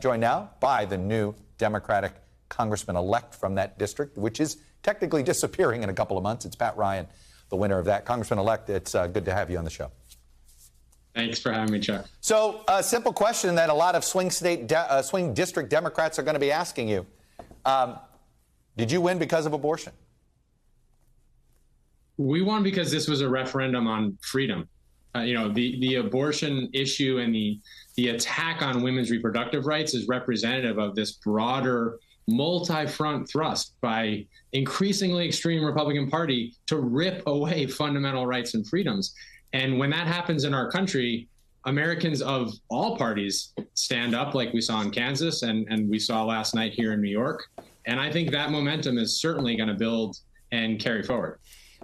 Joined now by the new Democratic Congressman-Elect from that district, which is technically disappearing in a couple of months. It's Pat Ryan, the winner of that. Congressman-Elect, it's good to have you on the show. Thanks for having me, Chuck. So a simple question that a lot of swing district Democrats are going to be asking you. Did you win because of abortion? We won because this was a referendum on freedom. The abortion issue and the attack on women's reproductive rights is representative of this broader multi-front thrust by increasingly extreme Republican Party to rip away fundamental rights and freedoms. And when that happens in our country, Americans of all parties stand up, like we saw in Kansas and we saw last night here in New York. And I think that momentum is certainly going to build and carry forward.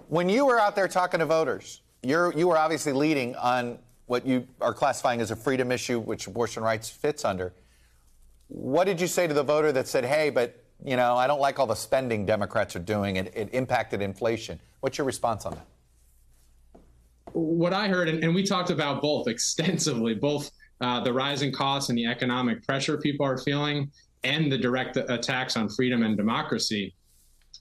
When you were out there talking to voters, you were obviously leading on what you are classifying as a freedom issue, which abortion rights fits under. What did you say to the voter that said, hey, but, I don't like all the spending Democrats are doing. It impacted inflation. What's your response on that? What I heard, and we talked about both extensively, both the rising costs and the economic pressure people are feeling and the direct attacks on freedom and democracy.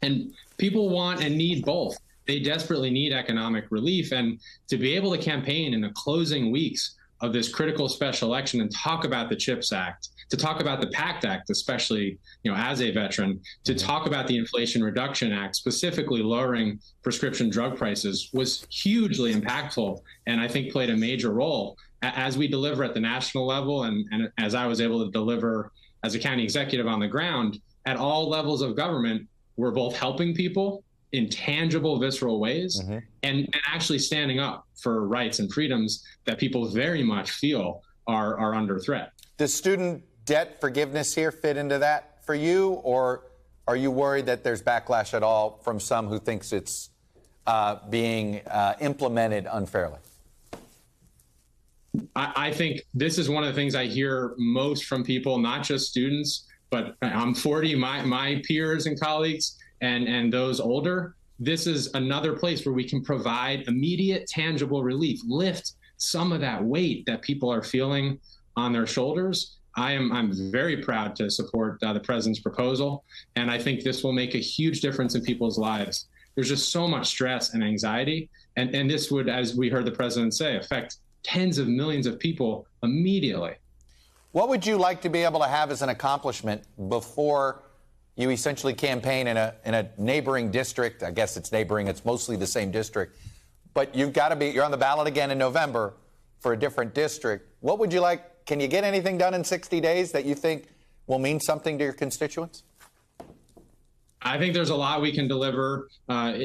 And people want and need both. They desperately need economic relief. And to be able to campaign in the closing weeks of this critical special election and talk about the CHIPS Act, to talk about the PACT Act, especially, as a veteran, to talk about the Inflation Reduction Act, specifically lowering prescription drug prices, was hugely impactful and I think played a major role as we deliver at the national level and as I was able to deliver as a county executive on the ground at all levels of government. We're both helping people in tangible, visceral ways and actually standing up for rights and freedoms that people very much feel are under threat. Does student debt forgiveness here fit into that for you, or are you worried that there's backlash at all from some who thinks it's being implemented unfairly? I think this is one of the things I hear most from people, not just students, but I'm 40, my peers and colleagues, and those older. This is another place where we can provide immediate, tangible relief, lift some of that weight that people are feeling on their shoulders. I'm very proud to support the president's proposal, and I think this will make a huge difference in people's lives. There's just so much stress and anxiety, and this would, as we heard the president say, affect tens of millions of people immediately. What would you like to be able to have as an accomplishment before you essentially campaign in a neighboring district? I guess it's neighboring, it's mostly the same district, but you're on the ballot again in November for a different district. What would you like? Can you get anything done in 60 days that you think will mean something to your constituents? I think there's a lot we can deliver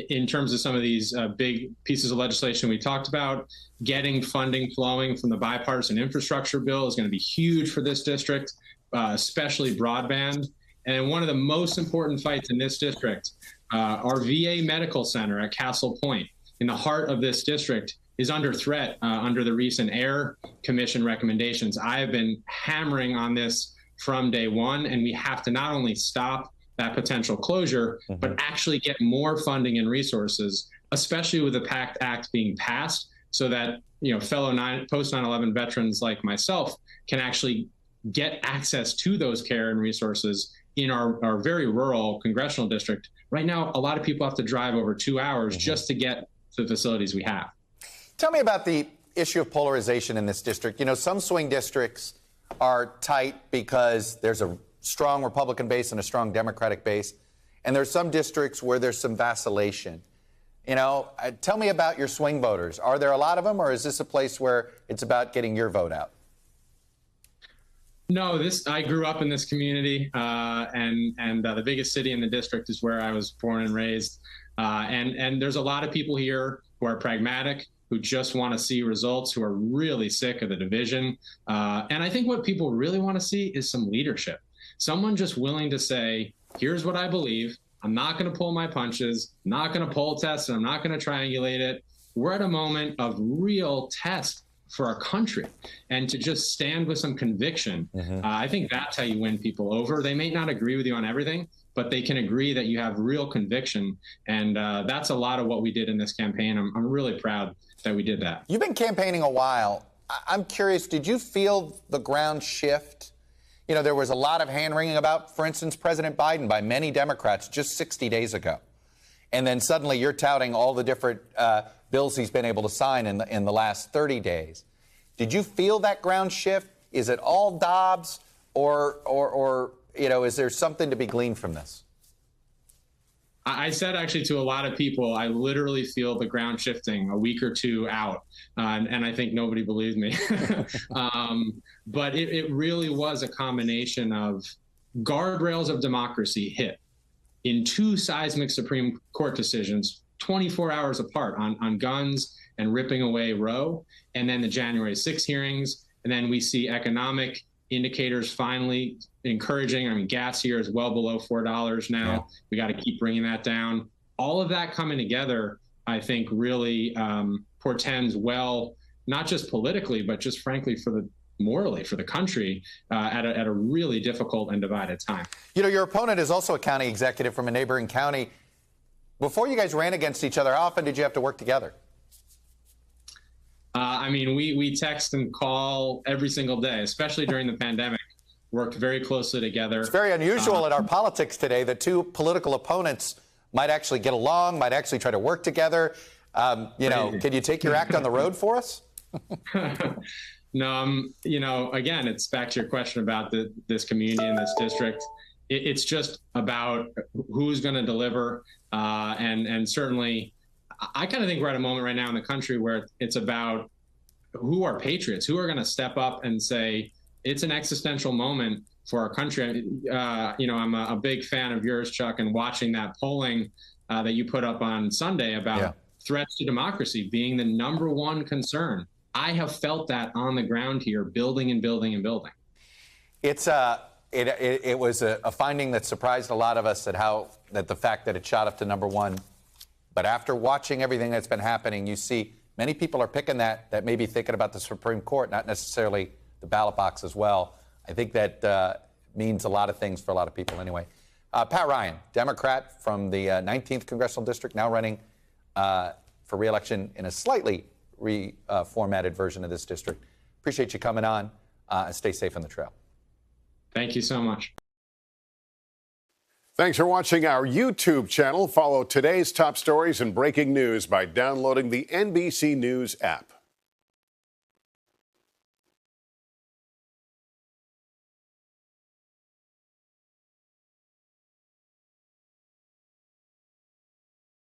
in terms of some of these big pieces of legislation we talked about. Getting funding flowing from the bipartisan infrastructure bill is going to be huge for this district, especially broadband. And one of the most important fights in this district, our VA Medical Center at Castle Point, in the heart of this district, is under threat under the recent Air Commission recommendations. I have been hammering on this from day one, and we have to not only stop that potential closure, but actually get more funding and resources, especially with the PACT Act being passed, so that fellow post 9/11 veterans like myself can actually get access to those care and resources in our very rural congressional district. Right now, a lot of people have to drive over 2 hours just to get to the facilities we have. Tell me about the issue of polarization in this district. Some swing districts are tight because there's a strong Republican base and a strong Democratic base. And there's some districts where there's some vacillation. Tell me about your swing voters. Are there a lot of them, or is this a place where it's about getting your vote out? No, I grew up in this community, and the biggest city in the district is where I was born and raised. And there's a lot of people here who are pragmatic, who just want to see results, who are really sick of the division. And I think what people really want to see is some leadership. Someone just willing to say, here's what I believe. I'm not going to pull my punches, not going to poll test, and I'm not going to triangulate it. We're at a moment of real test for our country, and to just stand with some conviction. I think that's how you win people over. They may not agree with you on everything, but they can agree that you have real conviction. And that's a lot of what we did in this campaign. I'm really proud that we did that. You've been campaigning a while. I'm curious, did you feel the ground shift You know, there was a lot of hand-wringing about, for instance, President Biden by many Democrats just 60 days ago. And then suddenly you're touting all the different bills he's been able to sign in the last 30 days. Did you feel that ground shift? Is it all Dobbs, or you know, is there something to be gleaned from this? I said actually to a lot of people, I literally feel the ground shifting a week or two out, and I think nobody believed me. But it really was a combination of guardrails of democracy hit in two seismic Supreme Court decisions, 24 hours apart, on guns and ripping away Roe, and then the January 6 hearings, and then we see economic indicators finally encouraging. I mean, gas here is well below $4 now. Yeah. We got to keep bringing that down. All of that coming together, I think, really portends well, not just politically, but just frankly morally for the country at a really difficult and divided time. You know, your opponent is also a county executive from a neighboring county. Before you guys ran against each other, how often did you have to work together? I mean, we text and call every single day, especially during the pandemic. Worked very closely together. It's very unusual in our politics today that two political opponents might actually get along, might actually try to work together. You know, can you take your act on the road for us? No, you know, again, it's back to your question about this community and this district. It's just about who's going to deliver, and certainly, I kind of think we're at a moment right now in the country where it's about who are patriots, who are going to step up and say it's an existential moment for our country. You know, I'm a big fan of yours, Chuck, and watching that polling that you put up on Sunday about threats to democracy being the #1 concern. I have felt that on the ground here, building and building and building. It's it was a finding that surprised a lot of us that the fact that it shot up to #1. But after watching everything that's been happening, you see many people are picking that may be thinking about the Supreme Court, not necessarily the ballot box as well. I think that means a lot of things for a lot of people anyway. Pat Ryan, Democrat from the 19th Congressional District, now running for re-election in a slightly reformatted version of this district. Appreciate you coming on. Stay safe on the trail. Thank you so much. Thanks for watching our YouTube channel. Follow today's top stories and breaking news by downloading the NBC News app.